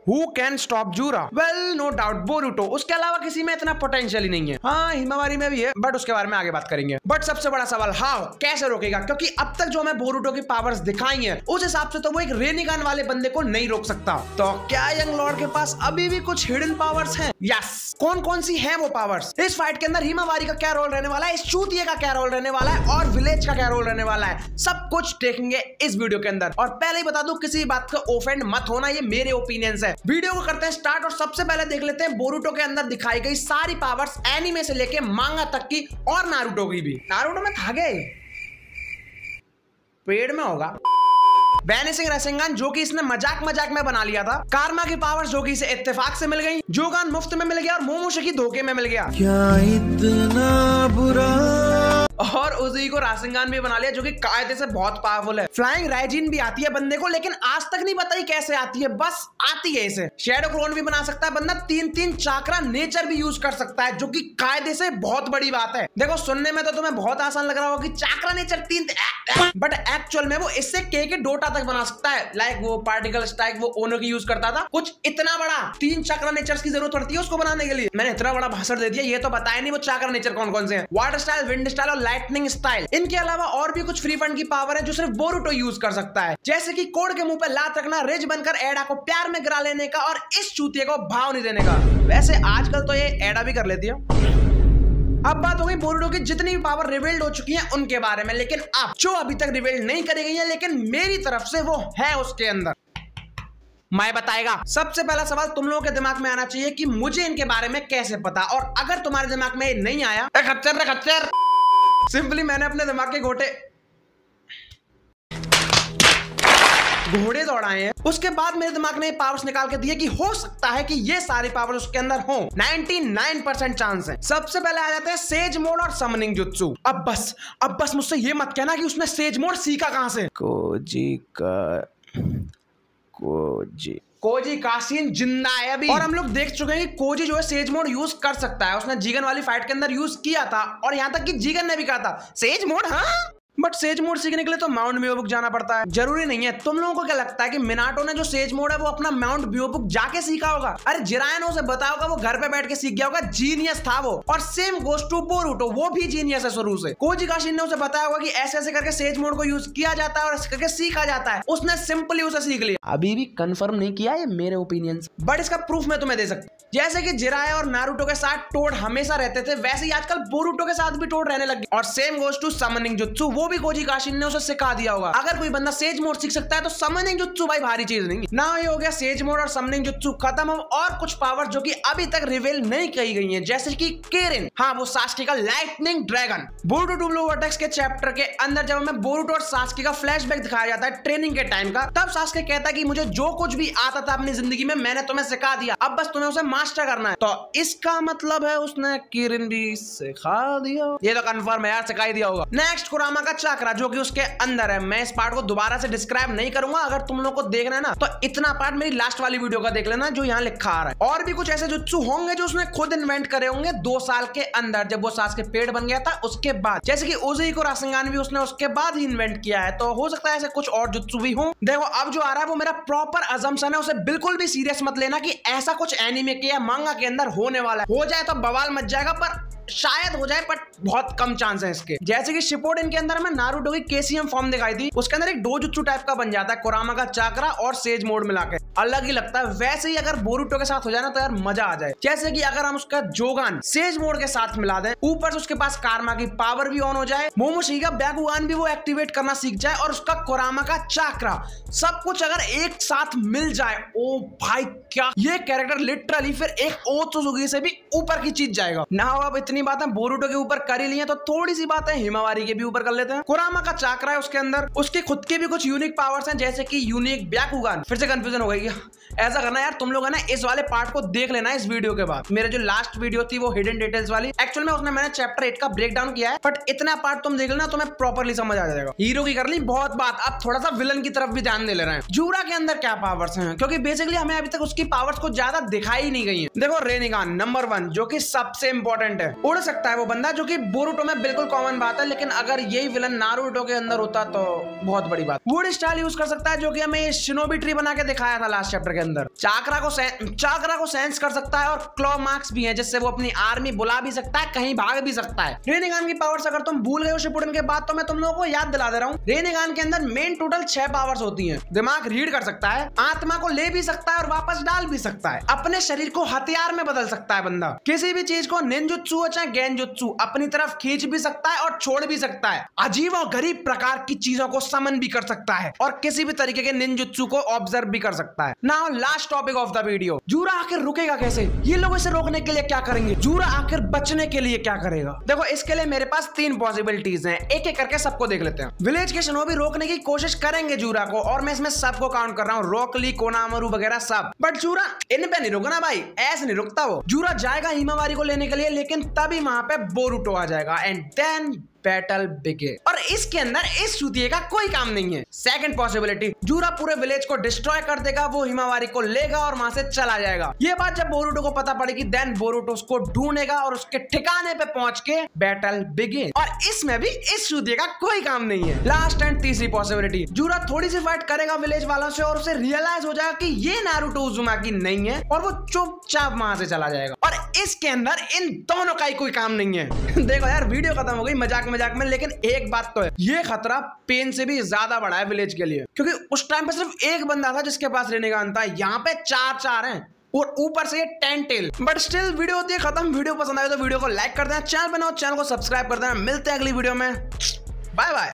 Who can stop Jura? Well no doubt Boruto. उसके अलावा किसी में इतना पोटेंशियल ही नहीं है। हाँ हिमावारी में भी है बट उसके बारे में आगे बात करेंगे। बट सबसे बड़ा सवाल हाउ, कैसे रोकेगा? क्योंकि अब तक जो हमें बोरुटो की पावर्स दिखाई है उस हिसाब से तो वो एक रेनिगन वाले बंदे को नहीं रोक सकता। तो क्या यंग लॉर्ड के पास अभी भी कुछ हिडन पावर्स हैं? यस। कौन कौन सी है वो पावर्स? इस फाइट के अंदर हिमावारी का क्या रोल रहने वाला है, इस चूतिए का क्या रोल रहने वाला है और विलेज का क्या रोल रहने वाला है, सब कुछ देखेंगे इस वीडियो के अंदर। और पहले ही बता दूं किसी बात का ऑफेंड मत होना, ये मेरे ओपिनियंस है। वीडियो को करते हैं स्टार्ट और सबसे पहले देख लेते हैं बोरुटो के अंदर दिखाई गई सारी पावर्स, एनीमे से लेके मांगा तक की और नारुतो की भी। नारुतो में था गए पेड़ में होगा। वैनिसिंग रेसिंगन जो कि इसने मजाक में बना लिया था। कारमा की पावर्स जो कि इसे इत्तेफाक से मिल गई। जोगान मुफ्त में मिल गया और मोमोशिकी धोखे में मिल गया। क्या इतना बुरा। और उसी को रासिंगान भी बना लिया जो कि कायदे से बहुत पावरफुल है। फ्लाइंग राइजिन भी आती है बंदे को, लेकिन आज तक नहीं पता ही कैसे आती है, बस आती है इसे। शैडो क्लोन भी बना सकता है बंदा। 3 चाक्रा नेचर भी यूज कर सकता है जो कि कायदे से बहुत बड़ी बात है। देखो सुनने में तो तुम्हें बहुत आसान लग रहा होगा कि चाक्रा नेचर 3, बट एक्चुअल में वो इससे के डोटा तक बना सकता है। लाइक वो पार्टिकल स्ट्राइक वो ओनो की यूज करता था, कुछ इतना बड़ा 3 चाक्रा नेचर की जरूरत पड़ती है उसको बनाने के लिए। मैंने इतना बड़ा भाषण दे दिया, ये तो बताया नहीं वो चाक्रा नेचर कौन कौन से हैं। वाटर स्टाइल, विंड स्टाइल और लाइटनिंग स्टाइल। इनके अलावा और भी कुछ फ्री फंड की पावर है जो सिर्फ बोरुटो यूज कर सकता है, जैसे कि कोड के मुंह पे लात रखना, रिज बनकर एडा को प्यार में गिरा लेने का और इस चूतिए को भाव नहीं देने का। वैसे आजकल तो ये एडा भी कर लेती है। अब बात हो गई बोरुटो की जितनी भी पावर रिवील्ड हो चुकी हैं उनके बारे में, लेकिन अब जो अभी तक रिवील्ड नहीं करी गई है लेकिन मेरी तरफ से वो है उसके अंदर, मैं बताएगा। सबसे पहला सवाल तुम लोगों के दिमाग में आना चाहिए कि मुझे इनके बारे में कैसे पता, और अगर तुम्हारे दिमाग में नहीं आया खच्चर सिंपली मैंने अपने दिमाग के घोड़े दौड़ाए हैं। उसके बाद मेरे दिमाग ने पावर्स निकाल के दिए कि हो सकता है कि ये सारी पावर्स उसके अंदर हो। 99% चांस है। सबसे पहले आ जाते हैं सेज मोड और समनिंग जुत्सु। अब बस मुझसे ये मत कहना कि उसने सेज मोड सीखा कहां से। कोजी काशिन जिंदा है अभी, और हम लोग देख चुके हैं कि कोजी जो है सेज मोड यूज कर सकता है। उसने जीगन वाली फाइट के अंदर यूज किया था और यहां तक कि जीगन ने भी कहा था सेज मोड। हाँ बट सेज मोड सीखने के लिए तो माउंट ब्योबुक जाना पड़ता है, जरूरी नहीं है। तुम लोगों को क्या लगता है कि मिनाटो ने जो सेज मोड है वो अपना माउंट ब्योबुक जाके सीखा होगा? अरे जिरायनो से बताया होगा, वो घर पे बैठ के सीख गया होगा। जीनियस था वो। और सेम गोस टू बोरुटो, वो भी जीनियस है शुरू से। कोजी काशिन ने उसे बताया होगा कि ऐसे ऐसे करके सेज मोड को यूज किया जाता है और ऐसे करके सीखा जाता है। उसने सिंपली उसे सीख लिया। अभी भी कंफर्म नहीं किया है मेरे ओपिनियंस, बट इसका प्रूफ मैं तुम्हें दे सकता। जैसे कि जिराया और नारुतो के साथ टोड हमेशा रहते थे, वैसे ही आजकल बोरुटो के साथ भी टोड रहने लगे। और सेम गोस टू समनिंग जुत्सु, वो भी कोजी काशिन ने उसे सिखा दिया होगा। अगर कोई बंदा सेज मोड सीख सकता है तो समनिंग जुत्सु भाई भारी चीज नहीं। ना ये हो गया सेज मोड और समनिंग जुत्सु खत्म। और कुछ पावर जो कि अभी तक रिवील नहीं की गई है, जैसे कि केरिन, हाँ वो सास्के का lightning dragon. Boruto two blue vortex के चैप्टर के अंदर जब हमें बोरुटो और सास्के का फ्लैशबैक दिखाया जाता है ट्रेनिंग के टाइम का, तब सास्के कहता है कि मुझे जो कुछ भी आता था अपनी जिंदगी में मैंने तुम्हें सिखा दिया, अब बस तुम्हें उसे मास्टर करना है। तो इसका मतलब है उसने केरिन भी सिखा दिया। ये तो कंफर्म है यार, सिखा ही दिया होगा। नेक्स्ट कुरामा का चाकरा जो कि उसके अंदर है। मैं इस पार्ट को दोबारा से डिस्क्राइब नहीं करूंगा, अगर तुम लोग को देखना है ना तो इतना पार्ट मेरी लास्ट वाली वीडियो का देख लेना जो यहाँ लिखा आ रहा है। और भी कुछ ऐसे जुत्सु होंगे जो उसने खुद इन्वेंट करे होंगे 2 साल के अंदर, जब वो सास्के पेड़ बन गया था उसके बाद। जैसे कि उजी को रासिंगान भी उसने उसके बाद ही इन्वेंट किया है, तो हो सकता है ऐसे कुछ और जुत्सु भी हो। देखो अब जो आ रहा है वो मेरा प्रॉपर अजम्पशन है, उसे बिल्कुल भी सीरियस मत लेना कि ऐसा कुछ एनीमे के या मांगा के अंदर होने वाला है। हो जाए तो बवाल मच जाएगा, पर शायद हो जाए, बट बहुत कम चांस है इसके। जैसे कि शिपोडेन के अंदर हमें नारुतो की केसीएम फॉर्म दिखाई थी, उसके अंदर एक डोजुत्सु टाइप का बन जाता है कुरामा का चाकरा और सेज मोड मिला के, अलग ही लगता है। वैसे ही अगर बोरुटो के साथ हो जाए ना तो यार मजा आ जाए। जैसे कि अगर हम उसका जोगान सेज मोड के साथ मिला दें, ऊपर से उसके पास कारमा की पावर भी ऑन हो जाए, मोमोशिकी का ब्याकुगान भी वो एक्टिवेट करना सीख जाए और उसका कुरामा का चाकरा, सब कुछ अगर एक साथ मिल जाए, ओ भाई क्या ये कैरेक्टर लिटरली फिर एक ओत्सुजुकी से भी ऊपर की चीज जाएगा ना। अब इतनी बातें बोरुटो के ऊपर कर ही ली है तो थोड़ी सी बातें हिमावारी के भी ऊपर कर लेते हैं। कुरामा का चाकरा है, उसके अंदर उसके खुद के भी कुछ यूनिक पावर्स हैं, जैसे कि यूनिक ब्याकुगान। फिर से कंफ्यूजन हो गई क्या? ऐसा करना यार तुम लोग है ना, इस वाले पार्ट को देख लेना इस वीडियो के बाद। मेरे जो लास्ट वीडियो थी वो हिडन डिटेल्स वाली, एक्चुअल में उसने मैंने चैप्टर 8 का ब्रेक डाउन किया है, बट इतना पार्ट तुम देख लेना तुम्हें प्रॉपर्ली समझ आ जाएगा। हीरो की कर ली बहुत बात, अब थोड़ा सा विलन की तरफ भी ध्यान दे ले रहे हैं। जूरा के अंदर क्या पावर्स हैं, क्योंकि बेसिकली हमें अभी तक उसकी पावर्स को ज्यादा दिखाई नहीं गई है। देखो रेनिगान नंबर 1 जो कि सबसे इंपॉर्टेंट है, उड़ सकता है वो बंदा, जो कि बोरुटो में बिल्कुल कॉमन बात है, लेकिन अगर यही विलन नारुतो के अंदर होता तो बहुत बड़ी बात। वुड स्टाइल यूज कर सकता है, जो कि हमें शिनोबी ट्री बना के दिखाया था लास्ट चैप्टर के अंदर। चाकरा को सेंस कर सकता है, और क्लॉ मार्क्स भी है, जिससे वो अपनी आर्मी बुला भी सकता है, कहीं भाग भी सकता है। रेनेगान की पावर्स अगर तुम भूल गए हो शिपुडेन के बाद, तो मैं तुम लोगों को याद दिला दे रहा हूँ। रेनेगान के अंदर मेन टोटल 6 पावर्स होती हैं। दिमाग रीड कर सकता है, आत्मा को ले भी सकता है और वापस डाल भी सकता है, अपने शरीर को हथियार में बदल सकता है बंदा, किसी भी चीज को निंजुत्सु हो चाहे गेंजुत्सु अपनी तरफ खींच भी सकता है और छोड़ भी सकता है, अजीब और गरीब प्रकार की चीजों को समन भी कर सकता है, और किसी भी तरीके के निंजुत्सु को ऑब्जर्व भी कर सकता है। Now last topic of the video, Jura आखिर रुकेगा कैसे? ये लोग इसे रोकने के लिए क्या करेंगे? जूरा आखिर बचने के लिए क्या करेगा? देखो, इसके लिए मेरे पास 3 पॉसिबिलिटीज हैं, एक एक करके सबको देख लेते हैं। विलेज के शिनोबी रोकने की कोशिश करेंगे जूरा को, और मैं इसमें सबको काउंट कर रहा हूँ, रॉकली, कोनामरू वगैरह सब, बट जूरा इन पे नहीं रुकना भाई, ऐसे नहीं रुकता वो। जूरा जाएगा हिमावारी को लेने के लिए, लेकिन तभी वहां पे बोरुटो आ जाएगा, एंड देन बैटल बिगिन। और इसके अंदर इस चूतिए का कोई काम नहीं है। सेकंड पॉसिबिलिटी, जूरा पूरे विलेज को डिस्ट्रॉय कर देगा, वो हिमावारी को लेगा और वहां से चला जाएगा। ये बात जब बोरुटो को पता पड़ेगी, देन बोरुटो उसको ढूंढेगा और उसके ठिकाने पे पहुंच के बैटल बिगिन। और इसमें भी इस चूतिए का कोई काम नहीं है। लास्ट एंड तीसरी पॉसिबिलिटी, जूरा थोड़ी सी फाइट करेगा विलेज वालों से, और उसे रियलाइज हो जाएगा कि ये नारुतो उज़ुमाकी नहीं है, और वो चुपचाप वहां से चला जाएगा। और इसके अंदर इन दोनों का ही कोई काम नहीं है। देखो यार, वीडियो खत्म हो गई मजाक में, लेकिन एक बात तो है, ये खतरा पेन से भी ज्यादा बड़ा है विलेज के लिए, क्योंकि उस टाइम पे सिर्फ एक बंदा था जिसके पास रेनेगान था, यहाँ पे 4 हैं, और ऊपर से ये 10 टेल। बट स्टिल वीडियो होती है खत्म। वीडियो पसंद आए तो वीडियो को लाइक कर देना, चैनल बनाओ, चैनल को सब्सक्राइब कर देना। मिलते हैं अगली वीडियो में, बाय बाय।